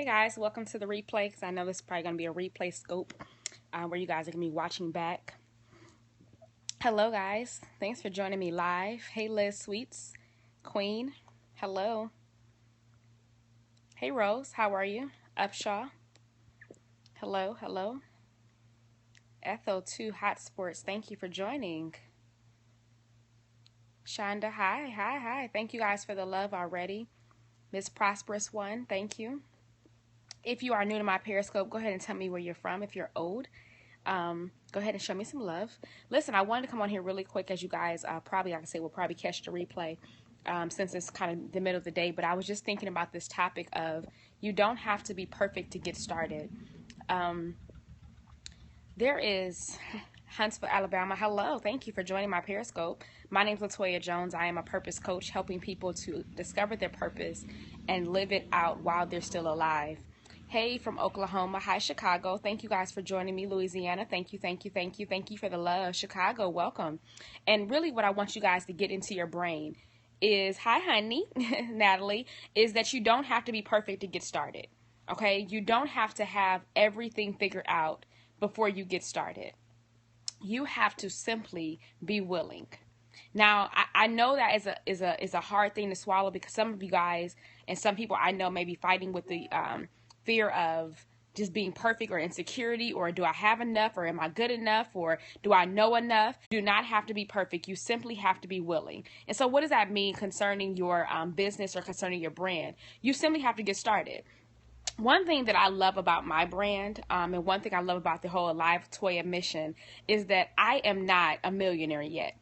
Hey guys, welcome to the replay because I know this is probably going to be a replay scope where you guys are going to be watching back. Hello guys, thanks for joining me live. Hey Liz Sweets, Queen, hello. Hey Rose, how are you? Upshaw, hello, hello. Ethel2 Hot Sports, thank you for joining. Shonda, hi. Thank you guys for the love already. Miss Prosperous One, thank you. If you are new to my Periscope, go ahead and tell me where you're from. If you're old, go ahead and show me some love. Listen, I wanted to come on here really quick as you guys probably, like I say, will probably catch the replay since it's kind of the middle of the day. But I was just thinking about this topic of you don't have to be perfect to get started. There is Huntsville, Alabama. Hello. Thank you for joining my Periscope. My name is Latoya Jones. I am a purpose coach helping people to discover their purpose and live it out while they're still alive. Hey, from Oklahoma. Hi, Chicago. Thank you guys for joining me. Louisiana. Thank you for the love. Chicago, welcome. And really what I want you guys to get into your brain is, hi, honey, Natalie, is that you don't have to be perfect to get started. Okay? You don't have to have everything figured out before you get started. You have to simply be willing. Now, I know that is a hard thing to swallow because some of you guys and some people I know may be fighting with the fear of just being perfect or insecurity, or do I have enough, or am I good enough, or do I know enough? You do not have to be perfect. You simply have to be willing. And so what does that mean concerning your business or concerning your brand? You simply have to get started. One thing that I love about my brand, and one thing I love about the whole Alive Toya mission, is that I am not a millionaire yet.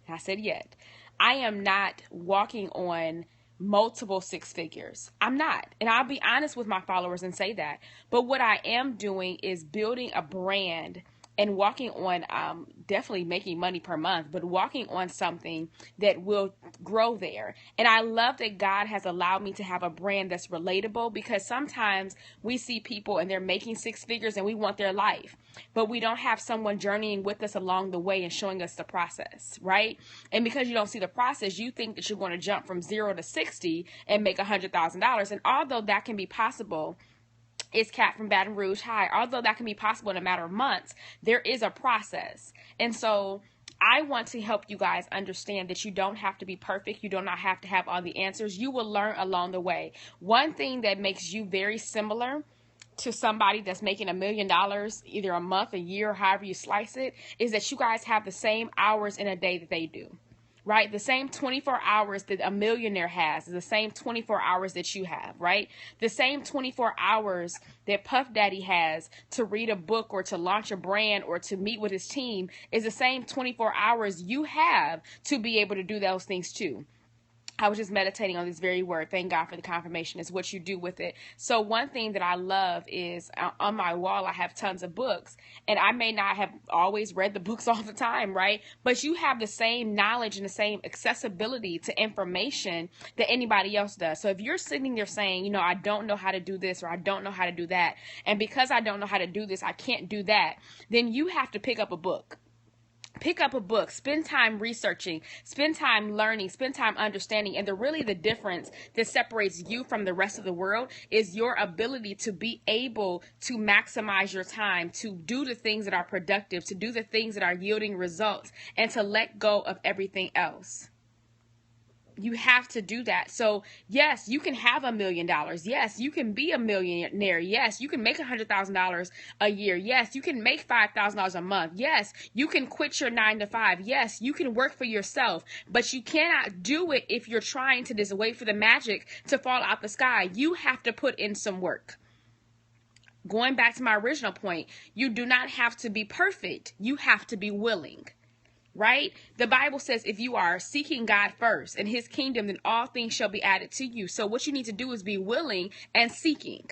I said yet. I am not walking on multiple six figures. I'm not. And I'll be honest with my followers and say that. But what I am doing is building a brand and walking on, definitely making money per month, but walking on something that will grow there. And I love that God has allowed me to have a brand that's relatable, because sometimes we see people and they're making six figures and we want their life, but we don't have someone journeying with us along the way and showing us the process, right? And because you don't see the process, you think that you're going to jump from 0 to 60 and make $100,000. And although that can be possible, it's Kat from Baton Rouge. Hi. Although that can be possible in a matter of months, there is a process. And so I want to help you guys understand that you don't have to be perfect. You do not have to have all the answers. You will learn along the way. One thing that makes you very similar to somebody that's making $1 million either a month, a year, however you slice it, is that you guys have the same hours in a day that they do. Right? The same 24 hours that a millionaire has is the same 24 hours that you have, right? The same 24 hours that Puff Daddy has to read a book or to launch a brand or to meet with his team is the same 24 hours you have to be able to do those things too. I was just meditating on this very word. Thank God for the confirmation. Is what you do with it. So one thing that I love is on my wall, I have tons of books, and I may not have always read the books all the time, right? But you have the same knowledge and the same accessibility to information that anybody else does. So if you're sitting there saying, you know, I don't know how to do this or I don't know how to do that, and because I don't know how to do this, I can't do that, then you have to pick up a book. Pick up a book, spend time researching, spend time learning, spend time understanding. And the difference that separates you from the rest of the world is your ability to be able to maximize your time, to do the things that are productive, to do the things that are yielding results, and to let go of everything else. You have to do that. So yes, you can have $1 million. Yes, you can be a millionaire. Yes, you can make $100,000 a year. Yes, you can make $5,000 a month. Yes, you can quit your 9 to 5. Yes, you can work for yourself, but you cannot do it if you're trying to just wait for the magic to fall out the sky. You have to put in some work. Going back to my original point, you do not have to be perfect. You have to be willing. Right? The Bible says if you are seeking God first and his kingdom, then all things shall be added to you. So what you need to do is be willing and seeking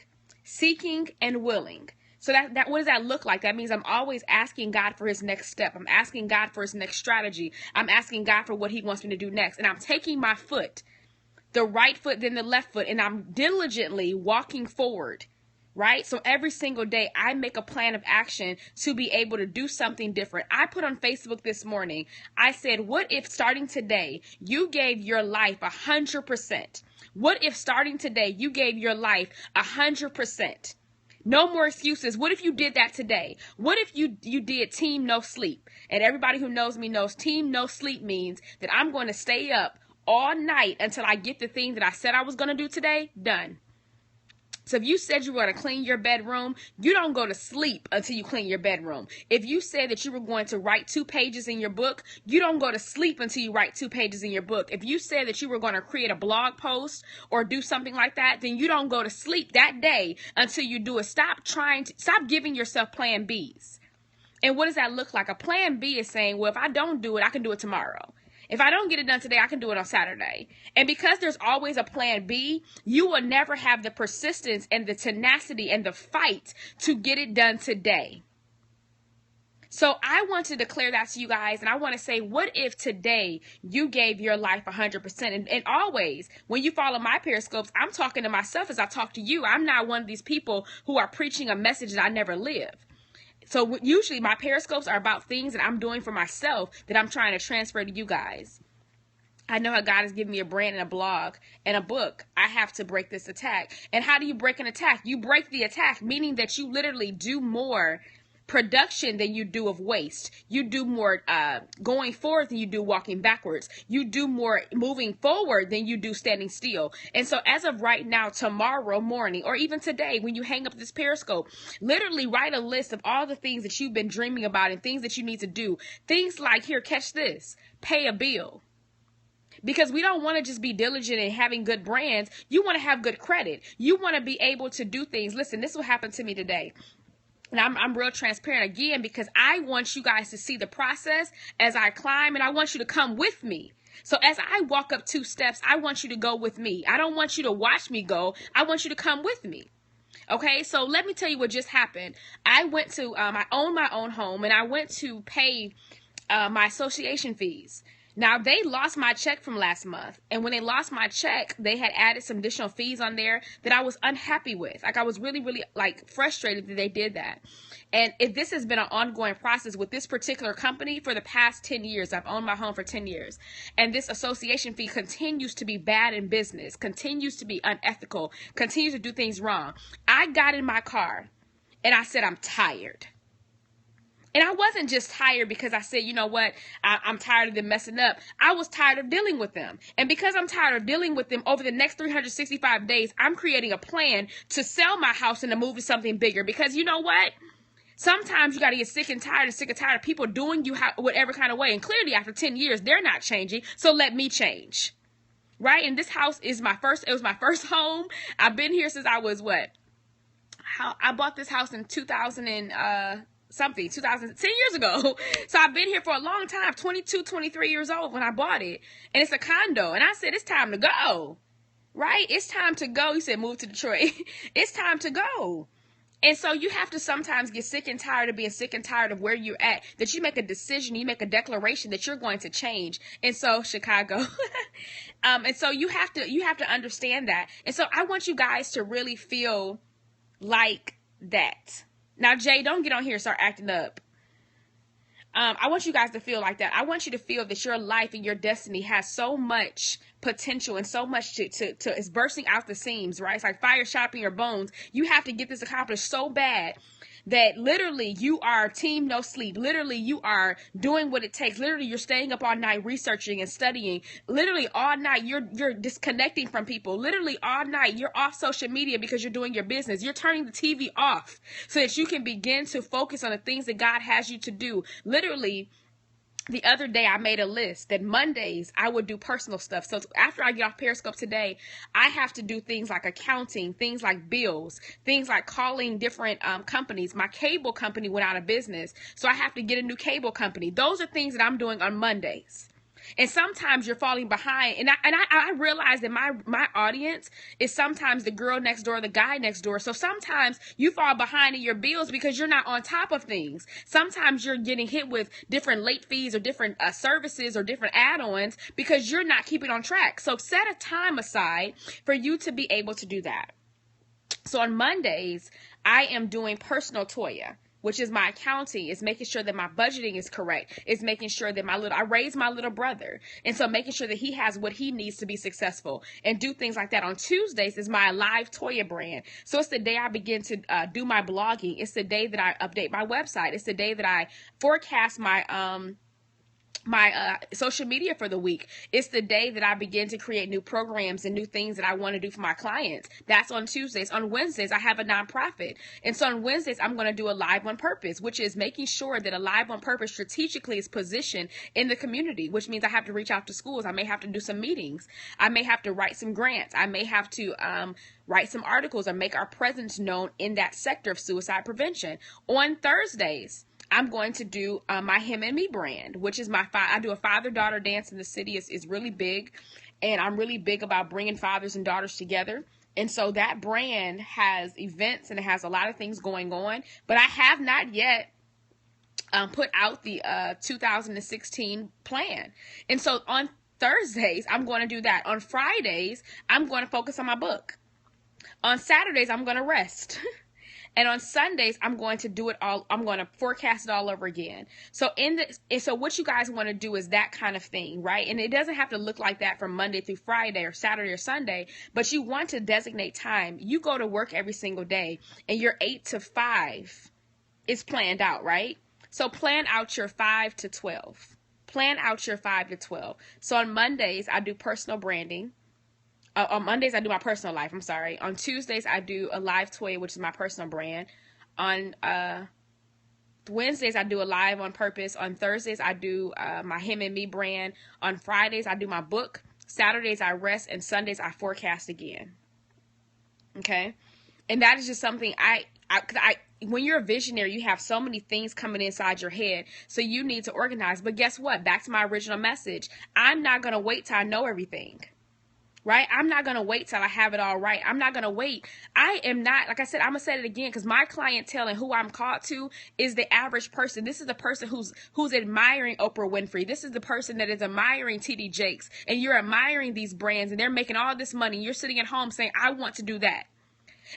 and willing. So that what does that look like? That means I'm always asking God for his next step. I'm asking God for his next strategy. I'm asking God for what he wants me to do next. And I'm taking my foot, the right foot, then the left foot, and I'm diligently walking forward. Right? So every single day I make a plan of action to be able to do something different. I put on Facebook this morning, I said, what if starting today you gave your life 100%? What if starting today, you gave your life 100%? No more excuses. What if you did that today? What if you did team no sleep? And everybody who knows me knows team no sleep means that I'm going to stay up all night until I get the thing that I said I was going to do today done. So if you said you were going to clean your bedroom, you don't go to sleep until you clean your bedroom. If you said that you were going to write 2 pages in your book, you don't go to sleep until you write 2 pages in your book. If you said that you were going to create a blog post or do something like that, then you don't go to sleep that day until you do it. Stop giving yourself plan Bs. And what does that look like? A plan B is saying, well, if I don't do it, I can do it tomorrow. If I don't get it done today, I can do it on Saturday. And because there's always a plan B, you will never have the persistence and the tenacity and the fight to get it done today. So I want to declare that to you guys. And I want to say, what if today you gave your life 100%? And always, when you follow my Periscopes, I'm talking to myself as I talk to you. I'm not one of these people who are preaching a message that I never live. So usually my Periscopes are about things that I'm doing for myself that I'm trying to transfer to you guys. I know how God has given me a brand and a blog and a book. I have to break this attack. And how do you break an attack? You break the attack, meaning that you literally do more production than you do of waste. You do more going forward than you do walking backwards. You do more moving forward than you do standing still. And so as of right now, tomorrow morning, or even today, when you hang up this Periscope, literally write a list of all the things that you've been dreaming about and things that you need to do. Things like, here, catch this, pay a bill. Because we don't want to just be diligent in having good brands. You want to have good credit. You want to be able to do things. Listen, this will happen to me today. And I'm real transparent again, because I want you guys to see the process as I climb, and I want you to come with me. So as I walk up 2 steps, I want you to go with me. I don't want you to watch me go. I want you to come with me. Okay, so let me tell you what just happened. I went to, I own my own home, and I went to pay my association fees. Now, they lost my check from last month. And when they lost my check, they had added some additional fees on there that I was unhappy with. Like, I was really, really, frustrated that they did that. And this has been an ongoing process with this particular company for the past 10 years. I've owned my home for 10 years. And this association fee continues to be bad in business, continues to be unethical, continues to do things wrong. I got in my car and I said, I'm tired. And I wasn't just tired because I said, you know what, I'm tired of them messing up. I was tired of dealing with them. And because I'm tired of dealing with them, over the next 365 days, I'm creating a plan to sell my house and to move to something bigger. Because you know what? Sometimes you got to get sick and tired of people doing you whatever kind of way. And clearly after 10 years, they're not changing. So let me change. Right? And this house is it was my first home. I've been here since I was I bought this house in 2000 and, 10 years ago. So I've been here for a long time, 22, 23 years old when I bought it. And it's a condo. And I said, it's time to go. Right? It's time to go. He said, move to Detroit. It's time to go. And so you have to sometimes get sick and tired of being sick and tired of where you're at, that you make a decision, you make a declaration that you're going to change. And so Chicago, and so you have to understand that. And so I want you guys to really feel like that. Now, Jay, don't get on here and start acting up. I want you guys to feel like that. I want you to feel that your life and your destiny has so much potential and so much to it's bursting out the seams, right? It's like fire shot up in your bones. You have to get this accomplished so bad that literally you are team no sleep. Literally you are doing what it takes. Literally you're staying up all night researching and studying. Literally all night you're disconnecting from people. Literally all night you're off social media because you're doing your business. You're turning the TV off so that you can begin to focus on the things that God has you to do. Literally, the other day I made a list that Mondays I would do personal stuff. So after I get off Periscope today, I have to do things like accounting, things like bills, things like calling different companies. My cable company went out of business, so I have to get a new cable company. Those are things that I'm doing on Mondays. And sometimes you're falling behind. And I realize that my audience is sometimes the girl next door, the guy next door. So sometimes you fall behind in your bills because you're not on top of things. Sometimes you're getting hit with different late fees or different services or different add-ons because you're not keeping on track. So set a time aside for you to be able to do that. So on Mondays, I am doing personal Toya. which is my accounting. It's making sure that my budgeting is correct. It's making sure that I raised my little brother. And so making sure that he has what he needs to be successful and do things like that. On Tuesdays is my Live Toya brand. So it's the day I begin to do my blogging. It's the day that I update my website. It's the day that I forecast my social media for the week. It's the day that I begin to create new programs and new things that I want to do for my clients. That's on Tuesdays. On Wednesdays, I have a nonprofit. And so on Wednesdays, I'm going to do a Live on Purpose, which is making sure that a Live on Purpose strategically is positioned in the community, which means I have to reach out to schools. I may have to do some meetings. I may have to write some grants. I may have to write some articles or make our presence known in that sector of suicide prevention. On Thursdays, I'm going to do my Him and Me brand, which is I do a father-daughter dance in the city. Is really big, and I'm really big about bringing fathers and daughters together. And so that brand has events and it has a lot of things going on, but I have not yet put out the 2016 plan. And so on Thursdays, I'm going to do that. On Fridays, I'm going to focus on my book. On Saturdays, I'm going to rest. And on Sundays, I'm going to do it all. I'm going to forecast it all over again. So so what you guys want to do is that kind of thing, right? And it doesn't have to look like that from Monday through Friday or Saturday or Sunday, but you want to designate time. You go to work every single day and your 8 to 5 is planned out, right? So plan out your 5 to 12. Plan out your 5 to 12. So on Mondays, I do personal branding. On Mondays, I do my personal life. I'm sorry. On Tuesdays, I do a Live Toya, which is my personal brand. On Wednesdays, I do a Live on Purpose. On Thursdays, I do my Him and Me brand. On Fridays, I do my book. Saturdays, I rest. And Sundays, I forecast again. Okay? And that is just something when you're a visionary, you have so many things coming inside your head. So you need to organize. But guess what? Back to my original message. I'm not going to wait till I know everything. Right? I'm not going to wait till I have it all right. I'm not going to wait. I am not, like I said, I'm going to say it again because my clientele and who I'm called to is the average person. This is the person who's admiring Oprah Winfrey. This is the person that is admiring TD Jakes. And you're admiring these brands and they're making all this money. You're sitting at home saying, I want to do that.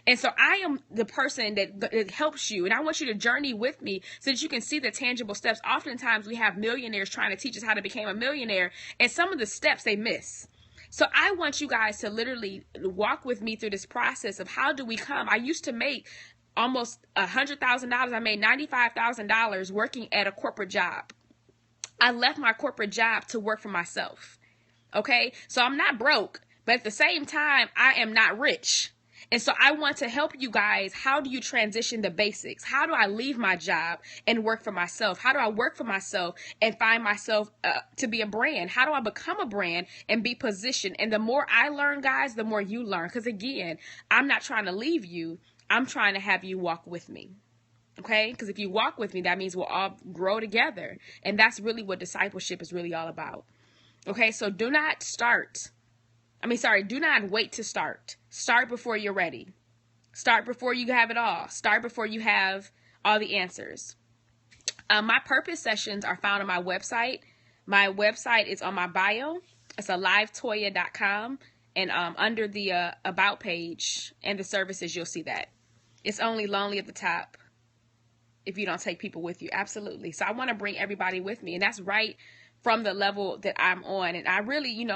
And so I am the person that helps you. And I want you to journey with me so that you can see the tangible steps. Oftentimes we have millionaires trying to teach us how to become a millionaire. And some of the steps they miss. So I want you guys to literally walk with me through this process of how do we come. I used to make almost $100,000. I made $95,000 working at a corporate job. I left my corporate job to work for myself. Okay. So I'm not broke, but at the same time, I am not rich. And so I want to help you guys. How do you transition the basics? How do I leave my job and work for myself? How do I work for myself and find myself to be a brand? How do I become a brand and be positioned? And the more I learn, guys, the more you learn. Because again, I'm not trying to leave you. I'm trying to have you walk with me. Okay? Because if you walk with me, that means we'll all grow together. And that's really what discipleship is really all about. Okay? So do not wait to start. Start before you're ready. Start before you have it all. Start before you have all the answers. My purpose sessions are found on my website. My website is on my bio. It's livetoya.com. And under the About page and the services, you'll see that. It's only lonely at the top if you don't take people with you. Absolutely. So I want to bring everybody with me. And that's right from the level that I'm on. And I really,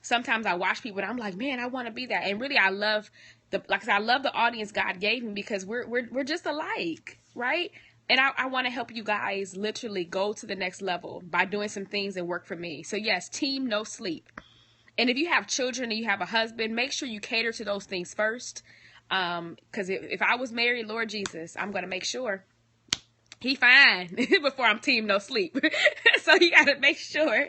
sometimes I watch people and I'm like, man, I want to be that. And really, I love the audience God gave me because we're just alike, right? And I want to help you guys literally go to the next level by doing some things that work for me. So yes, team no sleep. And if you have children and you have a husband, make sure you cater to those things first. Because if I was married, Lord Jesus, I'm going to make sure he fine before I'm team no sleep. So you got to make sure,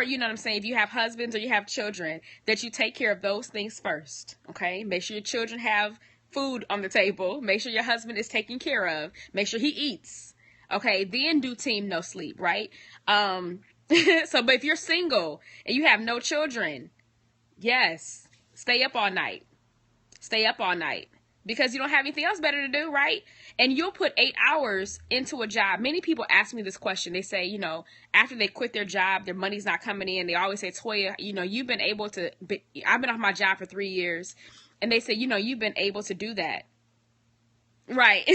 you know what I'm saying? If you have husbands or you have children, that you take care of those things first. Okay. Make sure your children have food on the table. Make sure your husband is taken care of. Make sure he eats. Okay. Then do team no sleep. Right. But if you're single and you have no children, yes, stay up all night. Stay up all night. Because you don't have anything else better to do, right? And you'll put 8 hours into a job. Many people ask me this question. They say, after they quit their job, their money's not coming in. They always say, Toya, you've been able to, I've been off my job for 3 years. And they say, you've been able to do that. Right.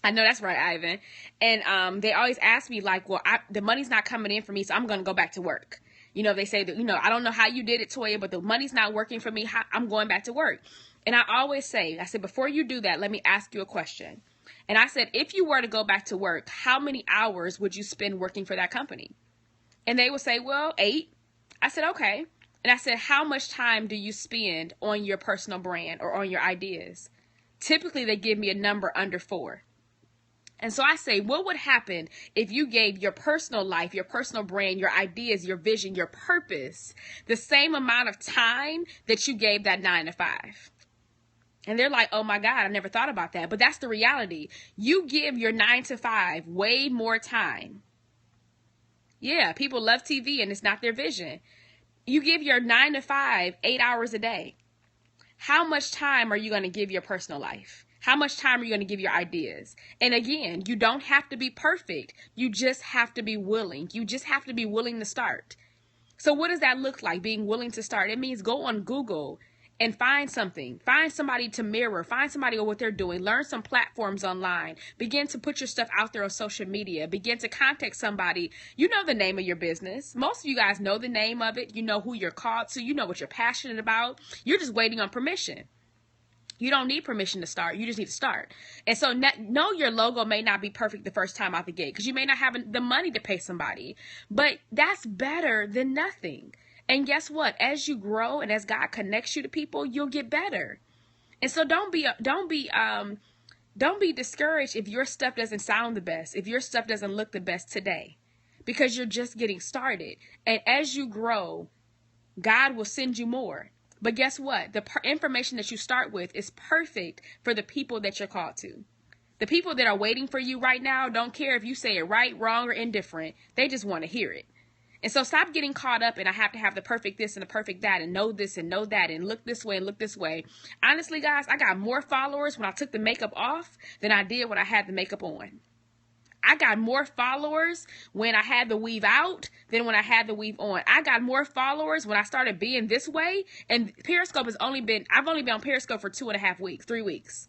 I know that's right, Ivan. And they always ask me like, well, the money's not coming in for me, so I'm going to go back to work. They say that, I don't know how you did it, Toya, but the money's not working for me. I'm going back to work. And I always say, before you do that, let me ask you a question. And I said, if you were to go back to work, how many hours would you spend working for that company? And they would say, well, 8. I said, okay. And I said, how much time do you spend on your personal brand or on your ideas? Typically, they give me a number under 4. And so I say, what would happen if you gave your personal life, your personal brand, your ideas, your vision, your purpose, the same amount of time that you gave that 9 to 5? And they're like, oh my God, I never thought about that. But that's the reality. You give your 9 to 5 way more time. Yeah, people love TV and it's not their vision. You give your 9 to 5 8 hours a day. How much time are you going to give your personal life? How much time are you going to give your ideas? And again, you don't have to be perfect. You just have to be willing. You just have to be willing to start. So what does that look like, being willing to start? It means go on Google and find something. Find somebody to mirror. Find somebody on what they're doing. Learn some platforms online. Begin to put your stuff out there on social media. Begin to contact somebody. You know the name of your business. Most of you guys know the name of it. You know who you're called to. You know what you're passionate about. You're just waiting on permission. You don't need permission to start. You just need to start. And so know your logo may not be perfect the first time out the gate because you may not have the money to pay somebody. But that's better than nothing. And guess what? As you grow and as God connects you to people, you'll get better. And so don't be discouraged if your stuff doesn't sound the best, if your stuff doesn't look the best today, because you're just getting started. And as you grow, God will send you more. But guess what? The information that you start with is perfect for the people that you're called to. The people that are waiting for you right now don't care if you say it right, wrong, or indifferent. They just want to hear it. And so stop getting caught up in I have to have the perfect this and the perfect that and know this and know that and look this way and look this way. Honestly, guys, I got more followers when I took the makeup off than I did when I had the makeup on. I got more followers when I had the weave out than when I had the weave on. I got more followers when I started being this way. And Periscope I've only been on Periscope for 2.5 weeks, 3 weeks.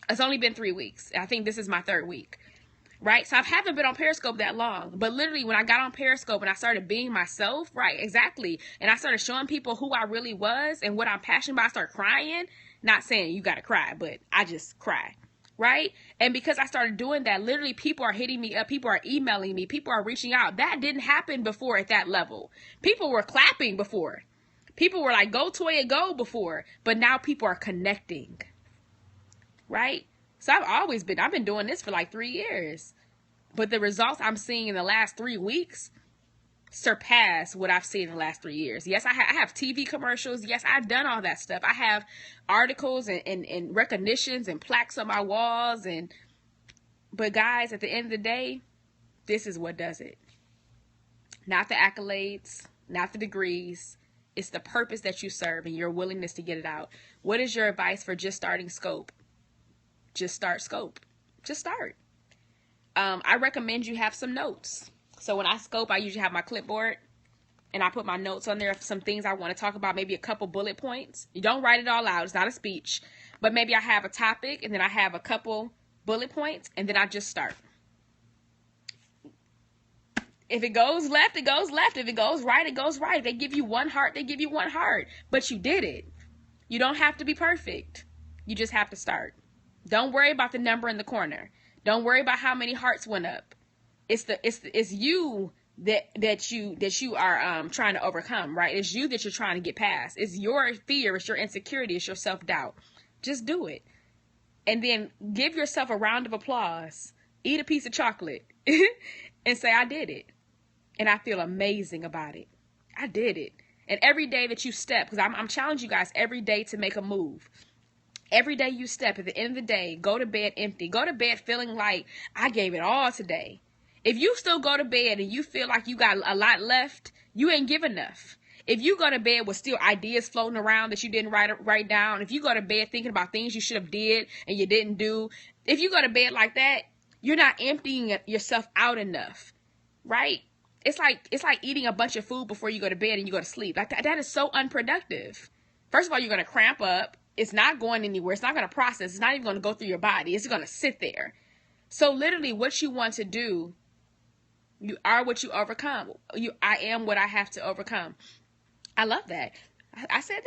It's only been 3 weeks. I think this is my 3rd week. Right? So I haven't been on Periscope that long. But literally when I got on Periscope and I started being myself, right, exactly. And I started showing people who I really was and what I'm passionate about, I started crying. Not saying you got to cry, but I just cry. Right? And because I started doing that, literally people are hitting me up. People are emailing me. People are reaching out. That didn't happen before at that level. People were clapping before. People were like, go Toya, go before. But now people are connecting. Right? So I've been doing this for like 3 years. But the results I'm seeing in the last 3 weeks surpass what I've seen in the last 3 years. Yes, I have TV commercials. Yes, I've done all that stuff. I have articles and recognitions and plaques on my walls. But guys, at the end of the day, this is what does it. Not the accolades, not the degrees. It's the purpose that you serve and your willingness to get it out. What is your advice for just starting Scope? Just start Scope. Just start. I recommend you have some notes. So when I scope, I usually have my clipboard and I put my notes on there of some things I want to talk about, maybe a couple bullet points. You don't write it all out. It's not a speech. But maybe I have a topic and then I have a couple bullet points and then I just start. If it goes left, it goes left. If it goes right, it goes right. If they give you 1 heart, they give you 1 heart. But you did it. You don't have to be perfect. You just have to start. Don't worry about the number in the corner. Don't worry about how many hearts went up. It's you that you are trying to overcome, right? It's you that you're trying to get past. It's your fear, it's your insecurity, it's your self-doubt. Just do it. And then give yourself a round of applause. Eat a piece of chocolate and say, I did it. And I feel amazing about it. I did it. And every day that you step, because I'm challenging you guys every day to make a move. Every day you step, at the end of the day, go to bed empty. Go to bed feeling like I gave it all today. If you still go to bed and you feel like you got a lot left, you ain't give enough. If you go to bed with still ideas floating around that you didn't write down, if you go to bed thinking about things you should have did and you didn't do, if you go to bed like that, you're not emptying yourself out enough, right? It's like eating a bunch of food before you go to bed and you go to sleep. Like that is so unproductive. First of all, you're going to cramp up. It's not going anywhere. It's not going to process. It's not even going to go through your body. It's going to sit there. So literally what you want to do, you are what you overcome. I am what I have to overcome. I love that. I said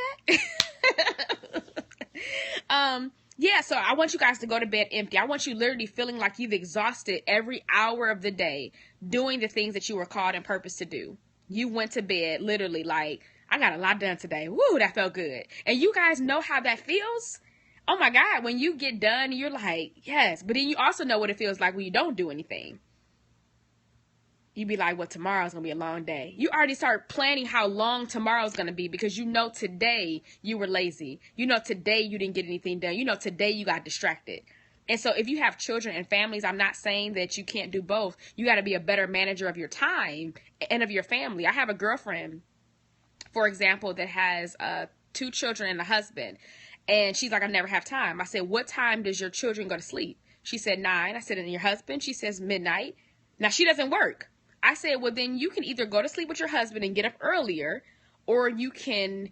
that. Yeah, so I want you guys to go to bed empty. I want you literally feeling like you've exhausted every hour of the day doing the things that you were called and purposed to do. You went to bed literally like, I got a lot done today. Woo, that felt good. And you guys know how that feels? Oh my God, when you get done, you're like, yes. But then you also know what it feels like when you don't do anything. You be like, well, tomorrow's going to be a long day. You already start planning how long tomorrow's going to be because you know today you were lazy. You know today you didn't get anything done. You know today you got distracted. And so if you have children and families, I'm not saying that you can't do both. You got to be a better manager of your time and of your family. I have a girlfriend, for example, that has 2 children and a husband. And she's like, I never have time. I said, what time does your children go to sleep? She said 9. I said, and your husband? She says midnight. Now she doesn't work. I said, well, then you can either go to sleep with your husband and get up earlier, or you can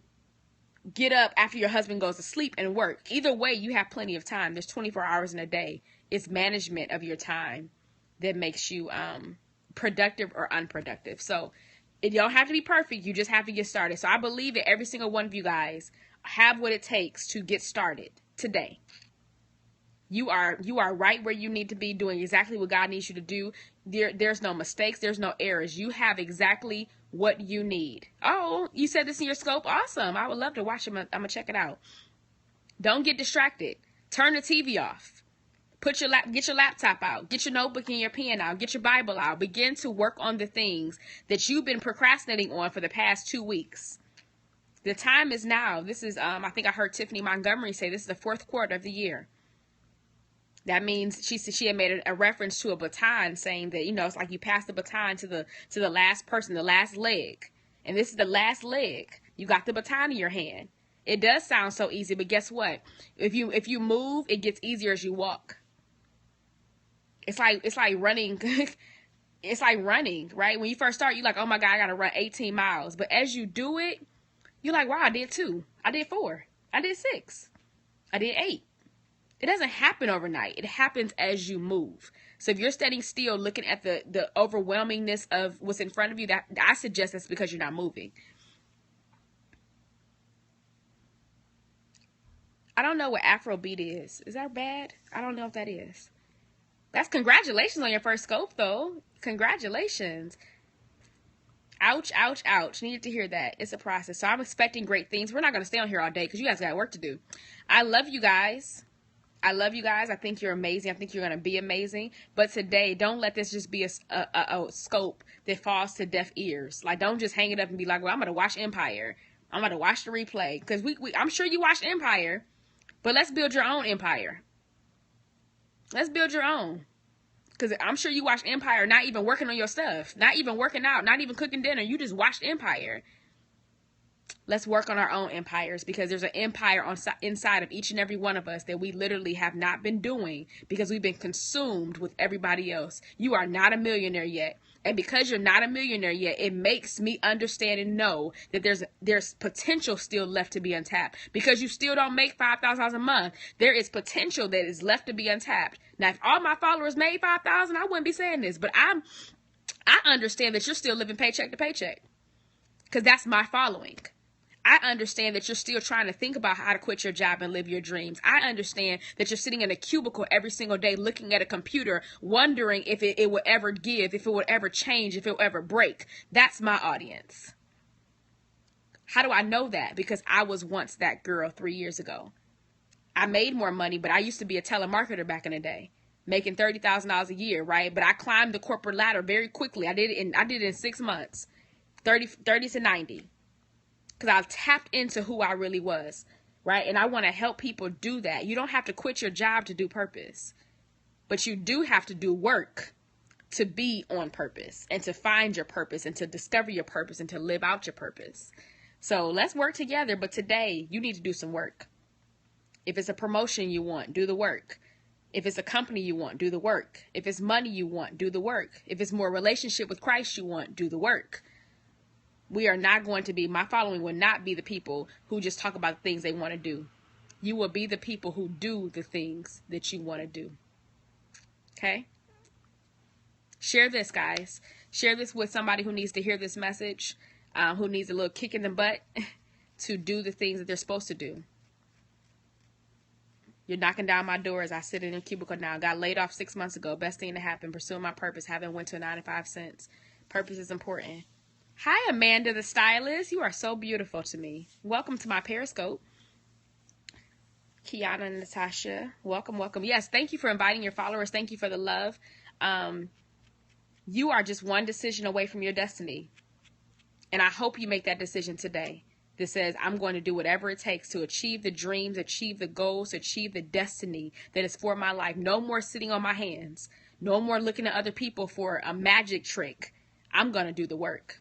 get up after your husband goes to sleep and work. Either way, you have plenty of time. There's 24 hours in a day. It's management of your time that makes you productive or unproductive. So you don't have to be perfect. You just have to get started. So I believe that every single one of you guys have what it takes to get started today. You are right where you need to be, doing exactly what God needs you to do. There's no mistakes. There's no errors. You have exactly what you need. Oh, you said this in your scope? Awesome. I would love to watch it. I'm going to check it out. Don't get distracted. Turn the TV off. Get your laptop out. Get your notebook and your pen out. Get your Bible out. Begin to work on the things that you've been procrastinating on for the past 2 weeks. The time is now. This is, I think I heard Tiffany Montgomery say this is the 4th quarter of the year. That means she had made a reference to a baton, saying that, it's like you pass the baton to the last person, the last leg. And this is the last leg. You got the baton in your hand. It does sound so easy, but guess what? If you move, it gets easier as you walk. It's like running. It's like running, right? When you first start, you're like, oh my God, I got to run 18 miles. But as you do it, you're like, wow, I did 2. I did 4. I did 6. I did 8. It doesn't happen overnight. It happens as you move. So if you're standing still looking at the overwhelmingness of what's in front of you, that I suggest that's because you're not moving. I don't know what Afrobeat is. Is that bad? I don't know if that is. That's congratulations on your first scope, though. Congratulations. Ouch, ouch, ouch. Needed to hear that. It's a process. So I'm expecting great things. We're not going to stay on here all day because you guys got work to do. I love you guys. I think you're amazing. I think you're going to be amazing. But today, don't let this just be a scope that falls to deaf ears. Like, don't just hang it up and be like, well, I'm going to watch Empire. I'm going to watch the replay. Because I'm sure you watched Empire. But let's build your own empire. Let's build your own. Because I'm sure you watched Empire not even working on your stuff. Not even working out. Not even cooking dinner. You just watched Empire. Let's work on our own empires, because there's an empire inside of each and every one of us that we literally have not been doing because we've been consumed with everybody else. You are not a millionaire yet. And because you're not a millionaire yet, it makes me understand and know that there's potential still left to be untapped. Because you still don't make $5,000 a month, there is potential that is left to be untapped. Now, if all my followers made $5,000, I wouldn't be saying this. But I understand that you're still living paycheck to paycheck, because that's my following. I understand that you're still trying to think about how to quit your job and live your dreams. I understand that you're sitting in a cubicle every single day looking at a computer, wondering if it will ever give, if it will ever change, if it will ever break. That's my audience. How do I know that? Because I was once that girl 3 years ago. I made more money, but I used to be a telemarketer back in the day, making $30,000 a year, right? But I climbed the corporate ladder very quickly. I did it in 6 months, 30 to 90. Because I tapped into who I really was, right? And I want to help people do that. You don't have to quit your job to do purpose, but you do have to do work to be on purpose and to find your purpose and to discover your purpose and to live out your purpose. So let's work together. But today you need to do some work. If it's a promotion you want, do the work. If it's a company you want, do the work. If it's money you want, do the work. If it's more relationship with Christ you want, do the work. We are not going to be, my following will not be the people who just talk about the things they want to do. You will be the people who do the things that you want to do. Okay? Share this, guys. Share this with somebody who needs to hear this message, who needs a little kick in the butt to do the things that they're supposed to do. You're knocking down my door as I sit in a cubicle now. Got laid off 6 months ago. Best thing to happen. Pursuing my purpose. Haven't went to a 95 cents. Purpose is important. Hi, Amanda the stylist. You are so beautiful to me. Welcome to my Periscope. Kiana and Natasha. Welcome, welcome. Yes, thank you for inviting your followers. Thank you for the love. You are just one decision away from your destiny. And I hope you make that decision today that says, I'm going to do whatever it takes to achieve the dreams, achieve the goals, achieve the destiny that is for my life. No more sitting on my hands. No more looking at other people for a magic trick. I'm going to do the work.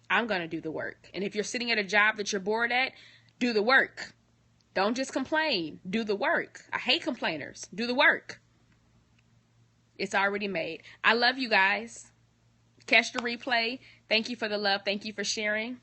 I'm going to do the work. And if you're sitting at a job that you're bored at, do the work. Don't just complain. Do the work. I hate complainers. Do the work. It's already made. I love you guys. Catch the replay. Thank you for the love. Thank you for sharing.